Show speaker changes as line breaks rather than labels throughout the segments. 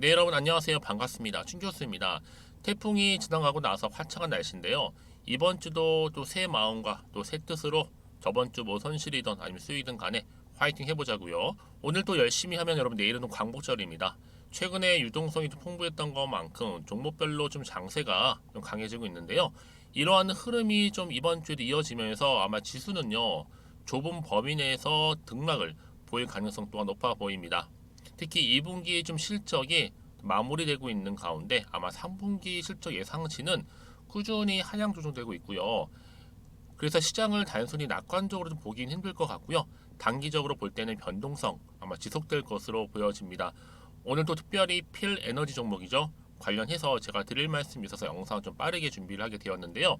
네, 여러분 안녕하세요. 반갑습니다. 춘교수입니다. 태풍이 지나가고 나서 화창한 날씨인데요. 이번 주도 또 새 마음과 또 새 뜻으로 저번 주 뭐 손실이든 아니면 수익이든 간에 화이팅 해보자고요. 오늘 또 열심히 하면 여러분 내일은 광복절입니다. 최근에 유동성이 좀 풍부했던 것만큼 종목별로 좀 장세가 좀 강해지고 있는데요. 이러한 흐름이 좀 이번 주에도 이어지면서 아마 지수는요, 좁은 범위 내에서 등락을 보일 가능성 또한 높아 보입니다. 특히 2분기 좀 실적이 마무리되고 있는 가운데 아마 3분기 실적 예상치는 꾸준히 하향 조정되고 있고요. 그래서 시장을 단순히 낙관적으로 좀 보긴 힘들 것 같고요. 단기적으로 볼 때는 변동성 아마 지속될 것으로 보여집니다. 오늘 또 특별히 필 에너지 종목이죠. 관련해서 제가 드릴 말씀이 있어서 영상을 좀 빠르게 준비를 하게 되었는데요.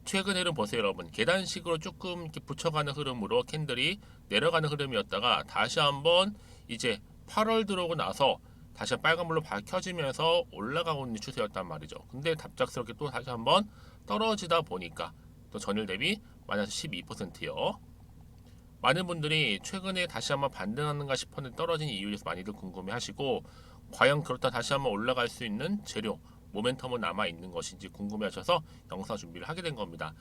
최근 흐름 보세요, 여러분. 계단식으로 조금 이렇게 붙여가는 흐름으로 캔들이 내려가는 흐름이었다가 다시 한번 이제 8월 들어오고 나서 다시 빨간불로 밝혀지면서 올라가고 있는 추세였단 말이죠. 근데 갑작스럽게 또 다시 한번 떨어지다 보니까 또 전일 대비 마이너스 12%요. 많은 분들이 최근에 다시 한번 반등하는가 싶었는데 떨어진 이유에 대해서 많이들 궁금해하시고, 과연 그렇다 다시 한번 올라갈 수 있는 재료, 모멘텀은 남아 있는 것인지 궁금해하셔서 영상 준비를 하게 된 겁니다.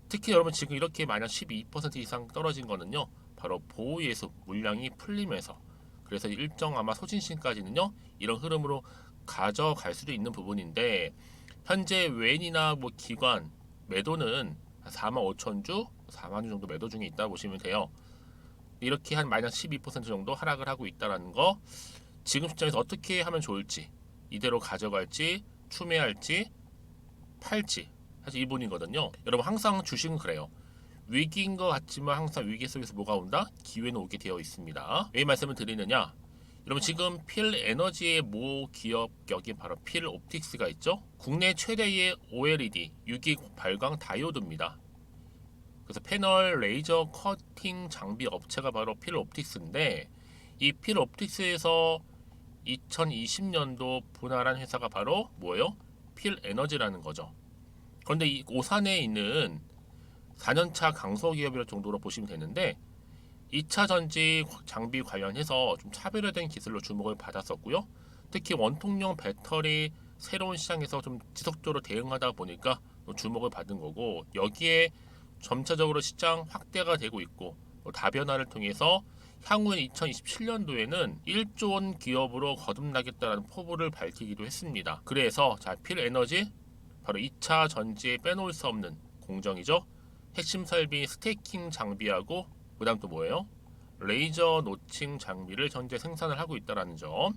특히 여러분 지금 이렇게 마이너스 12% 이상 떨어진 거는요, 바로 보호예수 물량이 풀리면서, 그래서 일정 아마 소진신까지는요 이런 흐름으로 가져갈 수도 있는 부분인데, 현재 외인이나 뭐 기관 매도는 4만 5천 주, 4만 주 정도 매도 중에 있다 보시면 돼요. 이렇게 한 마이너스 12% 정도 하락을 하고 있다는 거, 지금 시점에서 어떻게 하면 좋을지, 이대로 가져갈지, 추매할지, 팔지, 사실 이분이거든요. 여러분 항상 주식은 그래요. 위기인 것 같지만 항상 위기 속에서 뭐가 온다? 기회는 오게 되어 있습니다. 왜 이 말씀을 드리느냐? 여러분 지금 필 에너지의 모 기업격이 바로 필 옵틱스가 있죠. 국내 최대의 OLED 유기 발광 다이오드입니다. 그래서 패널 레이저 커팅 장비 업체가 바로 필 옵틱스인데, 이 필 옵틱스에서 2020년도 분할한 회사가 바로 뭐예요? 필 에너지라는 거죠. 그런데 이 오산에 있는 4년차 강소기업이랄 정도로 보시면 되는데, 2차 전지 장비 관련해서 좀 차별화된 기술로 주목을 받았었고요. 특히 원통형 배터리 새로운 시장에서 좀 지속적으로 대응하다 보니까 주목을 받은 거고, 여기에 점차적으로 시장 확대가 되고 있고, 다변화를 통해서 향후에 2027년도에는 1조 원 기업으로 거듭나겠다는 포부를 밝히기도 했습니다. 그래서 필 에너지 바로 2차 전지에 빼놓을 수 없는 공정이죠. 핵심 설비 스테이킹 장비하고 그다음 또 뭐예요? 레이저 노칭 장비를 현재 생산을 하고 있다는 점.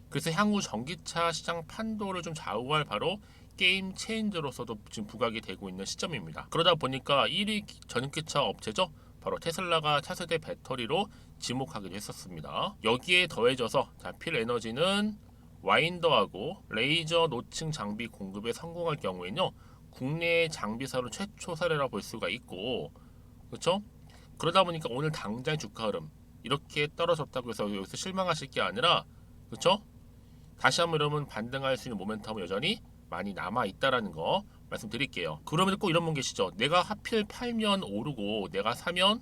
그래서 향후 전기차 시장 판도를 좀 좌우할 바로 게임 체인저로서도 지금 부각이 되고 있는 시점입니다. 그러다 보니까 1위 전기차 업체죠. 바로 테슬라가 차세대 배터리로 지목하기도 했었습니다. 여기에 더해져서 필 에너지는 와인더하고 레이저 노칭 장비 공급에 성공할 경우에는요, 국내 장비사로 최초 사례라 볼 수가 있고, 그렇죠? 그러다 보니까 오늘 당장 주가 흐름 이렇게 떨어졌다고 해서 여기서 실망하실 게 아니라, 그렇죠? 다시 한번 여러분 반등할 수 있는 모멘텀은 여전히 많이 남아 있다라는 거 말씀드릴게요. 그러면 꼭 이런 분 계시죠? 내가 하필 팔면 오르고 내가 사면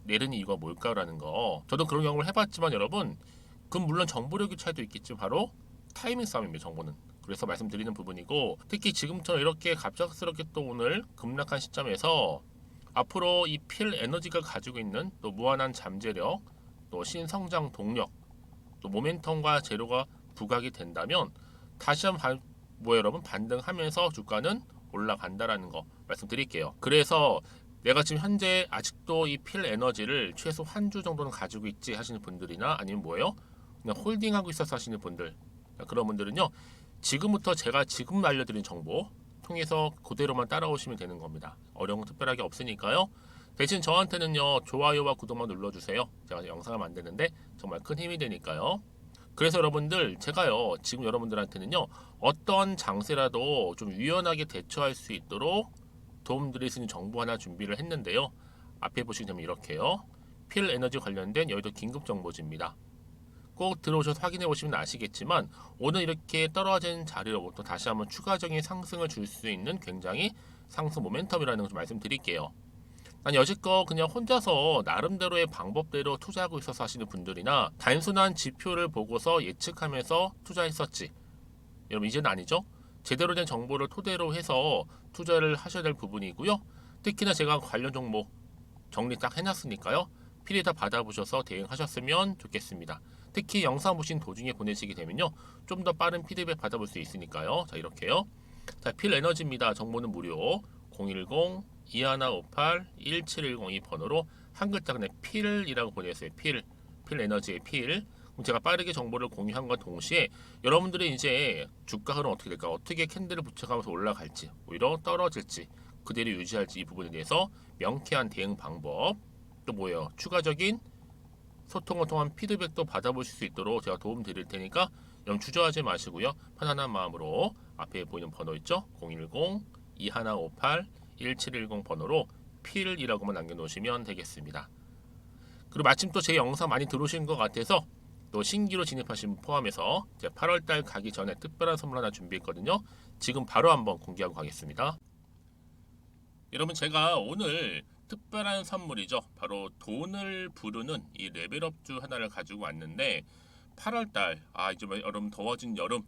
내리는 이유가 뭘까라는 거. 저도 그런 경험을 해봤지만 여러분, 그건 물론 정보력의 차이도 있겠지만 바로 타이밍 싸움입니다. 정보는. 그래서 말씀드리는 부분이고, 특히 지금처럼 이렇게 갑작스럽게 또 오늘 급락한 시점에서 앞으로 이 필 에너지가 가지고 있는 또 무한한 잠재력, 또 신성장 동력, 또 모멘텀과 재료가 부각이 된다면 다시 한번 여러분 반등하면서 주가는 올라간다라는 거 말씀드릴게요. 그래서 내가 지금 현재 아직도 이 필 에너지를 최소 한 주 정도는 가지고 있지 하시는 분들이나, 아니면 뭐예요? 그냥 홀딩하고 있어서 하시는 분들, 그런 분들은요, 지금부터 제가 지금 알려드린 정보 통해서 그대로만 따라오시면 되는 겁니다. 어려운 거 특별하게 없으니까요. 대신 저한테는요, 좋아요와 구독만 눌러주세요. 제가 영상을 만드는데 정말 큰 힘이 되니까요. 그래서 여러분들, 제가요 지금 여러분들한테는요, 어떤 장세라도 좀 유연하게 대처할 수 있도록 도움드릴 수 있는 정보 하나 준비를 했는데요. 앞에 보시면 되면 이렇게요. 필 에너지 관련된 여의도 긴급 정보지입니다. 꼭 들어오셔서 확인해 보시면 아시겠지만, 오늘 이렇게 떨어진 자리로부터 다시 한번 추가적인 상승을 줄 수 있는 굉장히 상승 모멘텀이라는 걸 좀 말씀드릴게요. 난 여지껏 그냥 혼자서 나름대로의 방법대로 투자하고 있어서 하시는 분들이나 단순한 지표를 보고서 예측하면서 투자했었지. 여러분 이제는 아니죠? 제대로 된 정보를 토대로 해서 투자를 하셔야 될 부분이고요. 특히나 제가 관련 종목 정리 딱 해놨으니까요. 필히 다 받아보셔서 대응하셨으면 좋겠습니다. 특히 영상 보신 도중에 보내시게 되면요. 좀 더 빠른 피드백 받아볼 수 있으니까요. 자 이렇게요. 자 필에너지입니다. 정보는 무료 010-2158-1710 이 번호로 한 글자 그냥 필이라고 보내주세요. 필에너지의 필. 그럼 제가 빠르게 정보를 공유한과 동시에 여러분들이 이제 주가 흐름 어떻게 될까, 어떻게 캔들을 붙여가면서 올라갈지, 오히려 떨어질지, 그대로 유지할지 이 부분에 대해서 명쾌한 대응 방법, 또 뭐예요? 추가적인 소통을 통한 피드백도 받아보실 수 있도록 제가 도움 드릴 테니까 여러분 주저하지 마시고요. 편안한 마음으로 앞에 보이는 번호 있죠? 010-2158-1710 번호로 필이라고만 남겨놓으시면 되겠습니다. 그리고 마침 또 제 영상 많이 들어오신 것 같아서 또 신규로 진입하신 분 포함해서 제 8월달 가기 전에 특별한 선물 하나 준비했거든요. 지금 바로 한번 공개하고 가겠습니다. 여러분 제가 오늘 특별한 선물이죠. 바로 돈을 부르는 이 레벨업주 하나를 가지고 왔는데 8월달 이제 여름 더워진 여름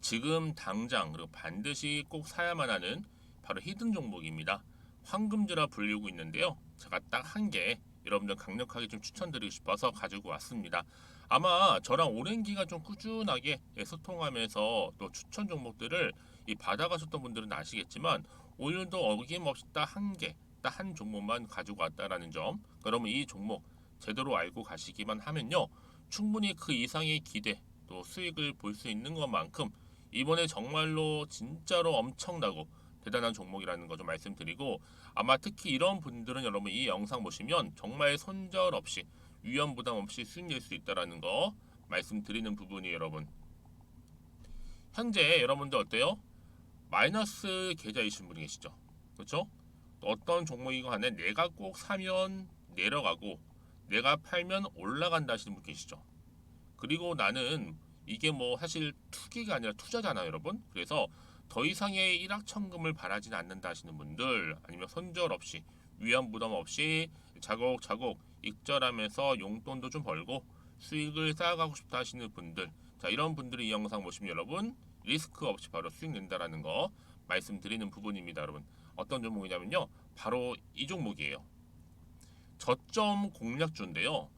지금 당장 그리고 반드시 꼭 사야만 하는 바로 히든 종목입니다. 황금주라 불리고 있는데요. 제가 딱 한 개 여러분들 강력하게 좀 추천드리고 싶어서 가지고 왔습니다. 아마 저랑 오랜 기간 좀 꾸준하게 소통하면서 또 추천 종목들을 받아가셨던 분들은 아시겠지만 오늘도 어김없이 딱 한 개, 딱 한 종목만 가지고 왔다라는 점. 그러면 이 종목 제대로 알고 가시기만 하면요. 충분히 그 이상의 기대 또 수익을 볼 수 있는 것만큼 이번에 정말로 진짜로 엄청나고 대단한 종목이라는 거 좀 말씀드리고, 아마 특히 이런 분들은 여러분 이 영상 보시면 정말 손절 없이 위험 부담 없이 수익 낼 수 있다라는 거 말씀드리는 부분이에요. 여러분 현재 여러분들 어때요? 마이너스 계좌이신 분이 계시죠? 그렇죠? 어떤 종목이건 간에 내가 꼭 사면 내려가고 내가 팔면 올라간다 하시는 분 계시죠? 그리고 나는 이게 뭐 사실 투기가 아니라 투자잖아요, 여러분. 그래서 더 이상의 일확천금을 바라진 않는다 하시는 분들, 아니면 손절 없이 위험 부담 없이 자곡자곡 익절하면서 용돈도 좀 벌고 수익을 쌓아가고 싶다 하시는 분들, 자 이런 분들이 이 영상 보시면 여러분 리스크 없이 바로 수익 낸다라는 거 말씀드리는 부분입니다. 여러분 어떤 종목이냐면요, 바로 이 종목이에요. 저점 공략주인데요.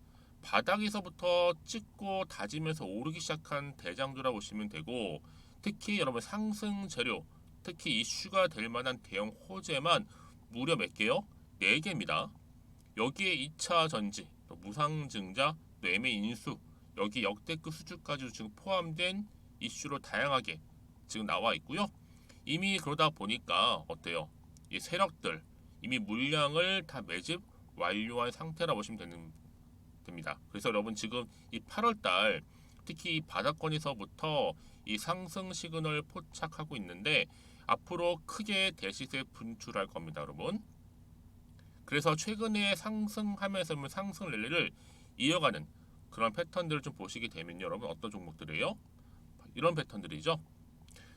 바닥에서부터 찍고 다지면서 오르기 시작한 대장주라 보시면 되고, 특히 여러분 상승 재료, 특히 이슈가 될 만한 대형 호재만 무려 몇 개요? 4개입니다. 여기에 2차 전지, 또 무상증자, 또 매매 인수, 여기 역대급 수주까지 지금 포함된 이슈로 다양하게 지금 나와 있고요. 이미 그러다 보니까 어때요? 이 세력들 이미 물량을 다 매집 완료한 상태라 보시면 됩니다. 그래서 여러분 지금 이 8월달 특히 이 바닥권에서부터 이 상승 시그널 포착하고 있는데 앞으로 크게 대시세 분출할 겁니다, 여러분. 그래서 최근에 상승하면서 상승 랠리를 이어가는 그런 패턴들을 좀 보시게 되면 여러분 어떤 종목들이에요? 이런 패턴들이죠.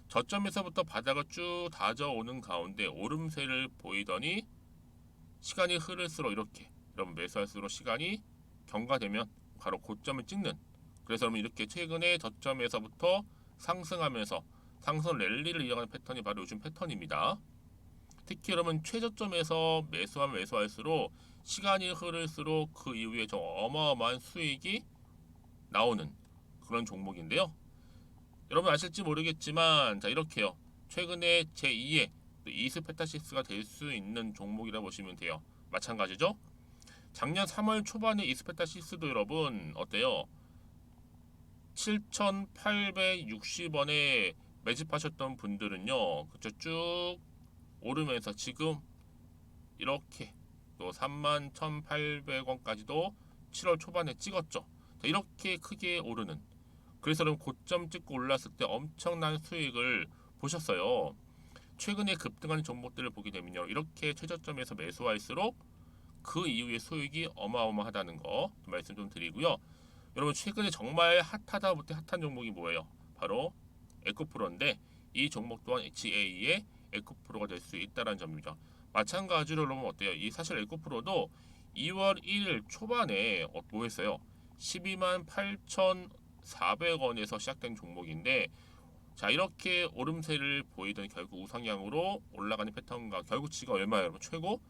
저점에서부터 바닥을 쭉 다져오는 가운데 오름세를 보이더니 시간이 흐를수록 이렇게 여러분 매수할수록 시간이 경과되면 바로 고점을 찍는, 그래서 여러분 이렇게 최근에 저점에서부터 상승하면서 상승 랠리를 이어가는 패턴이 바로 요즘 패턴입니다. 특히 여러분 최저점에서 매수하면 매수할수록 시간이 흐를수록 그 이후에 좀 어마어마한 수익이 나오는 그런 종목인데요. 여러분 아실지 모르겠지만 자 이렇게요. 최근에 제2의 이스페타시스가 될 수 있는 종목이라 보시면 돼요. 마찬가지죠. 작년 3월 초반에 이스페타시스도 여러분 어때요? 7,860원에 매집하셨던 분들은요. 그쵸 쭉 오르면서 지금 이렇게 또 31,800원까지도 7월 초반에 찍었죠. 자, 이렇게 크게 오르는, 그래서 여러분 고점 찍고 올랐을 때 엄청난 수익을 보셨어요. 최근에 급등하는 종목들을 보게 되면요, 이렇게 최저점에서 매수할수록 그 이후에 수익이 어마어마하다는 거 말씀 좀 드리고요. 여러분 최근에 정말 핫하다 못해 핫한 종목이 뭐예요? 바로 에코프로인데 이 종목 또한 HA의 에코프로가 될 수 있다는 점이죠. 마찬가지로 여러분 어때요? 이 사실 에코프로도 2월 1일 초반에 뭐 했어요? 12만 8,400원에서 시작된 종목인데, 자 이렇게 오름세를 보이던 결국 우상향으로 올라가는 패턴과 결국 지금 얼마예요 여러분? 최고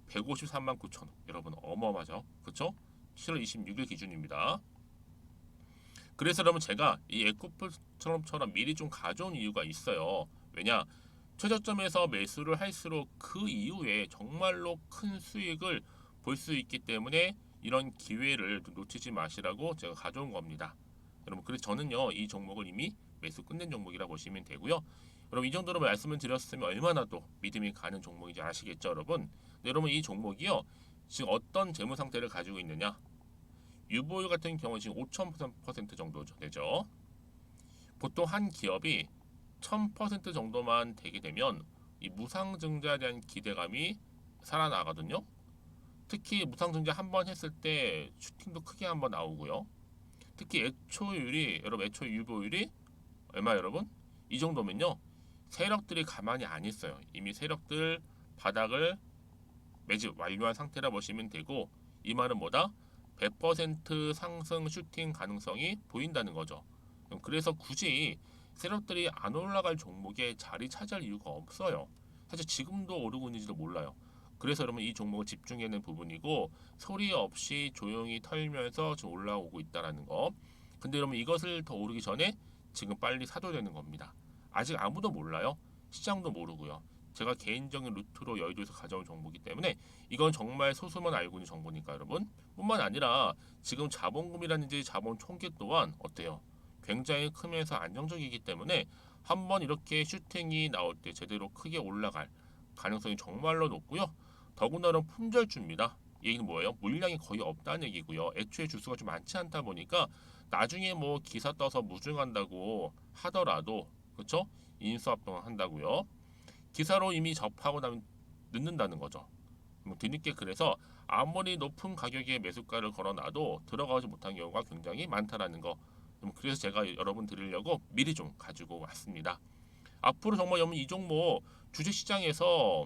153만 9천 원. 여러분 어마어마하죠, 그쵸? 7월 26일 기준입니다. 그래서 여러분 제가 이 에코프처럼 미리 좀 가져온 이유가 있어요. 왜냐, 최저점에서 매수를 할수록 그 이후에 정말로 큰 수익을 볼 수 있기 때문에 이런 기회를 놓치지 마시라고 제가 가져온 겁니다. 여러분 그래서 저는요 이 종목을 이미 매수 끝낸 종목이라 보시면 되고요. 여러분 이 정도로 말씀을 드렸으면 얼마나 또 믿음이 가는 종목인지 아시겠죠 여러분? 네, 여러분 이 종목이요 지금 어떤 재무 상태를 가지고 있느냐, 유보율 같은 경우는 지금 5,000% 정도 되죠. 보통 한 기업이 1000% 정도만 되게 되면 이 무상증자에 대한 기대감이 살아나거든요. 특히 무상증자 한번 했을 때 슈팅도 크게 한번 나오고요. 특히 애초율이 여러분 애초 유보율이 얼마 여러분? 이 정도면요 세력들이 가만히 안 있어요. 이미 세력들 바닥을 매집 완료한 상태라 보시면 되고, 이 말은 뭐다? 100% 상승 슈팅 가능성이 보인다는 거죠. 그래서 굳이 세력들이 안 올라갈 종목에 자리 차지할 이유가 없어요. 사실 지금도 오르고 있는지도 몰라요. 그래서 여러분 이 종목을 집중해야 하는 부분이고, 소리 없이 조용히 털면서 지금 올라오고 있다라는 거. 근데 여러분 이것을 더 오르기 전에 지금 빨리 사도 되는 겁니다. 아직 아무도 몰라요. 시장도 모르고요. 제가 개인적인 루트로 여의도에서 가져온 정보이기 때문에 이건 정말 소수만 알고 있는 정보니까 여러분. 뿐만 아니라 지금 자본금이라든지 자본 총계 또한 어때요? 굉장히 크면서 안정적이기 때문에 한번 이렇게 슈팅이 나올 때 제대로 크게 올라갈 가능성이 정말로 높고요. 더군다나 품절주입니다. 이 얘기는 뭐예요? 물량이 거의 없다는 얘기고요. 애초에 주수가 좀 많지 않다 보니까 나중에 뭐 기사 떠서 무증한다고 하더라도, 그렇죠? 인수합병 한다고요. 기사로 이미 접하고 나면 늦는다는 거죠. 뒤늦게, 그래서 아무리 높은 가격에 매수가를 걸어놔도 들어가지 못한 경우가 굉장히 많다라는 거. 그래서 제가 여러분 드리려고 미리 좀 가지고 왔습니다. 앞으로 정말 여러분 이 종목 주식시장에서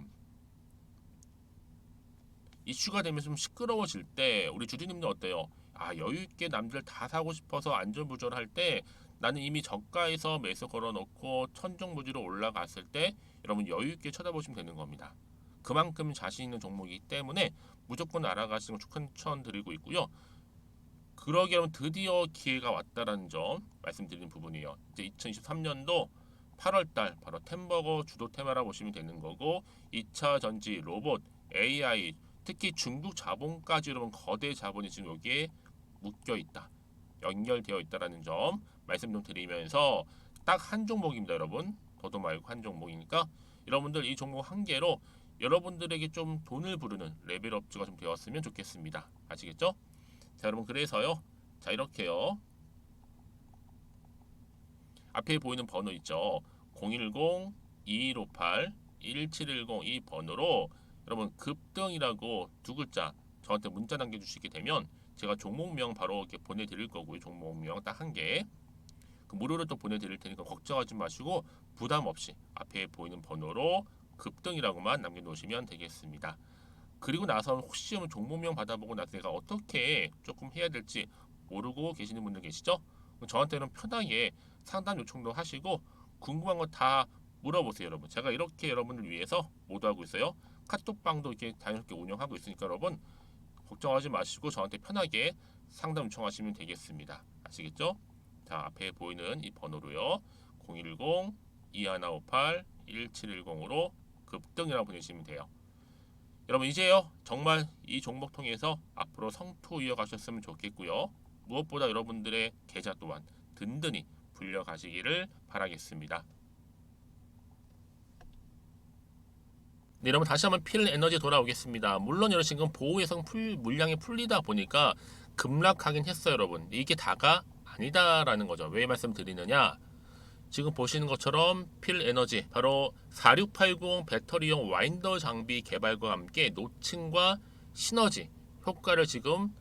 이슈가 되면서 좀 시끄러워질 때 우리 주주님들 어때요? 아 여유있게 남들 다 사고 싶어서 안전부절할 때 나는 이미 저가에서 매수 걸어놓고 천정부지로 올라갔을 때 여러분 여유있게 쳐다보시면 되는 겁니다. 그만큼 자신 있는 종목이기 때문에 무조건 알아가시는 걸 추천드리고 있고요. 그러기 여러분 드디어 기회가 왔다라는 점 말씀드리는 부분이에요. 이제 2023년도 8월달 바로 템버거 주도 테마라 보시면 되는 거고, 2차 전지, 로봇, AI, 특히 중국 자본까지 여러분 거대 자본이 지금 여기에 묶여 있다, 연결되어 있다라는 점 말씀 좀 드리면서 딱 한 종목입니다 여러분. 더도 말고 한 종목이니까 여러분들 이 종목 한 개로 여러분들에게 좀 돈을 부르는 레벨업주가 좀 되었으면 좋겠습니다. 아시겠죠? 자 여러분 그래서요, 자 이렇게요 앞에 보이는 번호 있죠, 010-2158-1710 이 번호로 여러분 급등이라고 두 글자 저한테 문자 남겨주시게 되면 제가 종목명 바로 이렇게 보내드릴 거고요. 종목명 딱 한 개, 그 무료로 또 보내드릴 테니까 걱정하지 마시고 부담 없이 앞에 보이는 번호로 급등이라고만 남겨놓으시면 되겠습니다. 그리고 나서 혹시 종목명 받아보고 나서 내가 어떻게 조금 해야 될지 모르고 계시는 분들 계시죠? 저한테는 편하게 상담 요청도 하시고 궁금한 거 다 물어보세요 여러분. 제가 이렇게 여러분을 위해서 모두하고 있어요. 카톡방도 이렇게 자연스럽게 운영하고 있으니까 여러분 걱정하지 마시고 저한테 편하게 상담 요청하시면 되겠습니다. 아시겠죠? 자 앞에 보이는 이 번호로요, 010-2158-1710으로 급등이라고 보내시면 돼요. 여러분 이제요 정말 이 종목 통해서 앞으로 성투 이어가셨으면 좋겠고요. 무엇보다 여러분들의 계좌 또한 든든히 불려가시기를 바라겠습니다. 네, 여러분 다시 한번 필 에너지 돌아오겠습니다. 물론 여러분 지금 보호해상 물량이 풀리다 보니까 급락하긴 했어요 여러분. 이게 다가 아니다라는 거죠. 왜 말씀드리느냐, 지금 보시는 것처럼 필 에너지 바로 4680 배터리용 와인더 장비 개발과 함께 노칭과 시너지 효과를 지금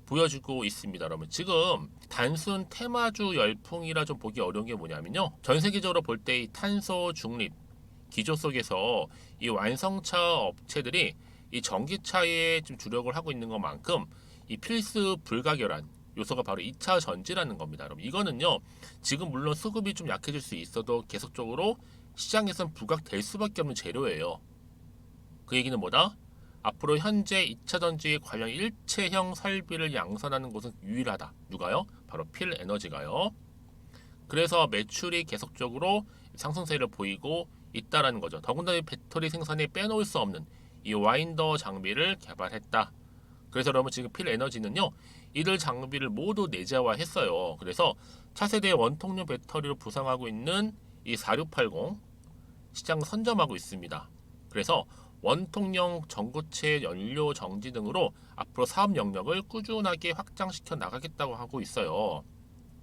보여주고 있습니다 여러분. 지금 단순 테마주 열풍이라 좀 보기 어려운 게 뭐냐면요, 전 세계적으로 볼 때 이 탄소 중립, 기조 속에서 이 완성차 업체들이 이 전기차에 좀 주력을 하고 있는 것만큼 이 필수 불가결한 요소가 바로 2차 전지라는 겁니다. 여러분 이거는요 지금 물론 수급이 좀 약해질 수 있어도 계속적으로 시장에선 부각될 수밖에 없는 재료예요. 그 얘기는 뭐다? 앞으로 현재 2차 전지 관련 일체형 설비를 양산하는 곳은 유일하다. 누가요? 바로 필에너지가요. 그래서 매출이 계속적으로 상승세를 보이고 있다라는 거죠. 더군다나 배터리 생산에 빼놓을 수 없는 이 와인더 장비를 개발했다. 그래서 여러분 지금 필에너지는요 이들 장비를 모두 내재화했어요. 그래서 차세대 원통용 배터리로 부상하고 있는 이 4680 시장을 선점하고 있습니다. 그래서 원통용 전고체 연료 정지 등으로 앞으로 사업 영역을 꾸준하게 확장시켜 나가겠다고 하고 있어요.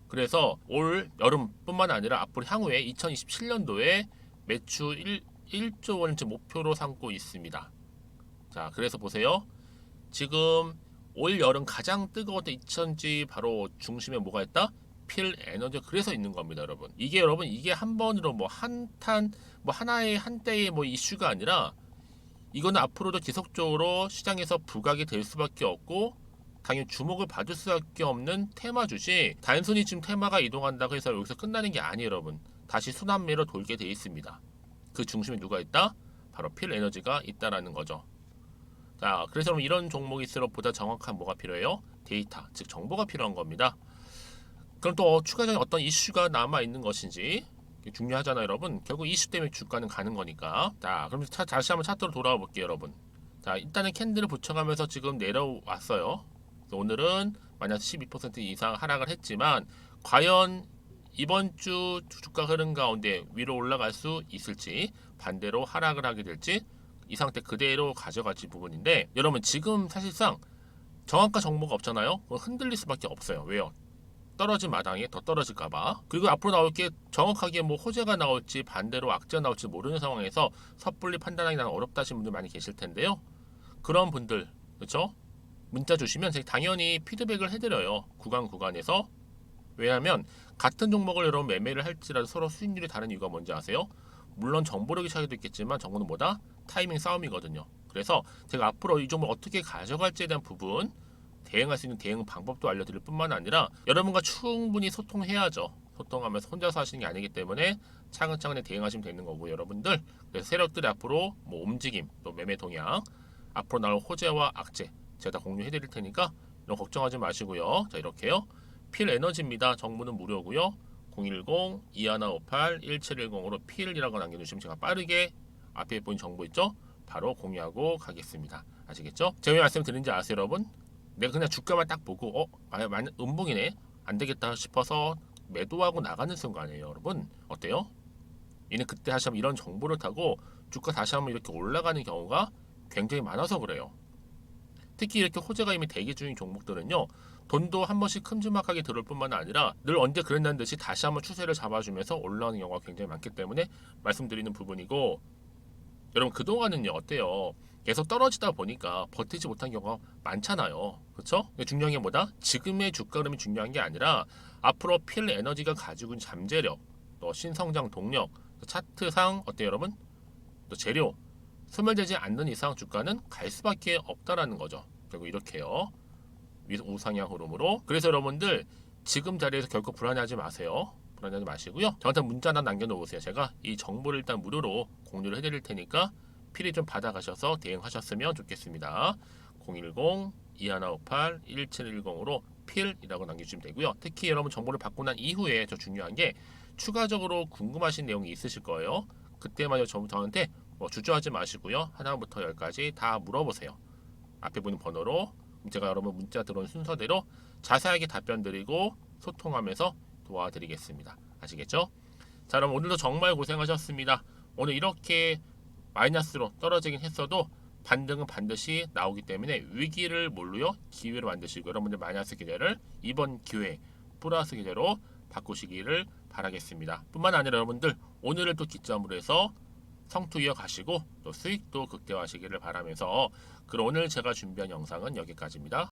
그래서 올 여름뿐만 아니라 앞으로 향후에 2027년도에 매출 1조 원을 목표로 삼고 있습니다. 자, 그래서 보세요. 지금 올 여름 가장 뜨거웠던 2차전지 바로 중심에 뭐가 있다? 필에너지. 그래서 있는 겁니다, 여러분. 이게 여러분 이게 한 번으로 뭐 한탄 뭐 하나의 한때의 뭐 이슈가 아니라 이거는 앞으로도 계속적으로 시장에서 부각이 될 수밖에 없고 당연히 주목을 받을 수밖에 없는 테마주지 단순히 지금 테마가 이동한다고 해서 여기서 끝나는 게 아니에요, 여러분. 다시 순환매로 돌게 돼 있습니다. 그 중심에 누가 있다? 바로 필에너지가 있다라는 거죠. 자, 그래서 여러분 이런 종목일수록 보다 정확한 뭐가 필요해요? 데이터, 즉 정보가 필요한 겁니다. 그럼 또 추가적인 어떤 이슈가 남아 있는 것인지 중요하잖아요, 여러분. 결국 이슈 때문에 주가는 가는 거니까. 자, 그럼 다시 한번 차트로 돌아와 볼게요, 여러분. 자, 일단은 캔들을 붙여가면서 지금 내려왔어요. 오늘은 마이너스 12% 이상 하락을 했지만 과연 이번 주 주가 흐름 가운데 위로 올라갈 수 있을지 반대로 하락을 하게 될지 이 상태 그대로 가져갈지 부분인데 여러분 지금 사실상 정확한 정보가 없잖아요. 흔들릴 수밖에 없어요. 왜요? 떨어진 마당에 더 떨어질까봐. 그리고 앞으로 나올 게 정확하게 뭐 호재가 나올지 반대로 악재가 나올지 모르는 상황에서 섣불리 판단하기 나는 어렵다 하신 분들 많이 계실 텐데요. 그런 분들 그렇죠? 문자 주시면 제가 당연히 피드백을 해드려요. 구간에서. 왜냐하면 같은 종목을 여러분 매매를 할지라도 서로 수익률이 다른 이유가 뭔지 아세요? 물론 정보력이 차이도 있겠지만 정보는 뭐다? 타이밍 싸움이거든요. 그래서 제가 앞으로 이 종목을 어떻게 가져갈지에 대한 부분 대응할 수 있는 대응 방법도 알려드릴 뿐만 아니라 여러분과 충분히 소통해야죠. 소통하면서 혼자서 하시는 게 아니기 때문에 차근차근히 대응하시면 되는 거고 여러분들 그래서 세력들이 앞으로 뭐 움직임 또 매매 동향 앞으로 나올 호재와 악재 제가 다 공유해 드릴 테니까 이런 걱정하지 마시고요. 자 이렇게요. 필에너지입니다. 정보는 무료고요. 010-2158-1710으로 필이라고 남겨주시면 제가 빠르게 앞에 보인 정보 있죠? 바로 공유하고 가겠습니다. 아시겠죠? 제가 왜 말씀드린지 아세요, 여러분? 내가 그냥 주가만 딱 보고 음봉이네 안 되겠다 싶어서 매도하고 나가는 순간이에요, 여러분. 어때요? 얘는 그때 다시 한번 이런 정보를 타고 주가 다시 한번 이렇게 올라가는 경우가 굉장히 많아서 그래요. 특히 이렇게 호재가 이미 대기 중인 종목들은요. 돈도 한 번씩 큼지막하게 들어올 뿐만 아니라 늘 언제 그랬다는 듯이 다시 한번 추세를 잡아주면서 올라오는 경우가 굉장히 많기 때문에 말씀드리는 부분이고 여러분 그동안은요 어때요? 계속 떨어지다 보니까 버티지 못한 경우가 많잖아요. 그렇죠? 중요한 게 뭐다? 지금의 주가 흐름이 중요한 게 아니라 앞으로 필에너지가 가지고 있는 잠재력, 또 신성장 동력, 또 차트상 어때요 여러분? 또 재료, 소멸되지 않는 이상 주가는 갈 수밖에 없다라는 거죠. 결국 이렇게요. 우상향 흐름으로. 그래서 여러분들 지금 자리에서 결코 불안해하지 마세요. 불안해하지 마시고요. 저한테 문자 하나 남겨놓으세요. 제가 이 정보를 일단 무료로 공유를 해드릴 테니까 필히 좀 받아가셔서 대응하셨으면 좋겠습니다. 010-2158-1710으로 필이라고 남겨주시면 되고요. 특히 여러분 정보를 받고 난 이후에 저 중요한 게 추가적으로 궁금하신 내용이 있으실 거예요. 그때마저 저한테 뭐 주저하지 마시고요. 하나부터 10까지 다 물어보세요. 앞에 보이는 번호로 제가 여러분 문자 들어온 순서대로 자세하게 답변 드리고 소통하면서 도와드리겠습니다. 아시겠죠? 자, 그럼 오늘도 정말 고생하셨습니다. 오늘 이렇게 마이너스로 떨어지긴 했어도 반등은 반드시 나오기 때문에 위기를 뭘로요? 기회로 만드시고 여러분들 마이너스 기대를 이번 기회 플러스 기대로 바꾸시기를 바라겠습니다. 뿐만 아니라 여러분들 오늘을 또 기점으로 해서 성투 이어가시고 또 수익도 극대화하시기를 바라면서 그럼 오늘 제가 준비한 영상은 여기까지입니다.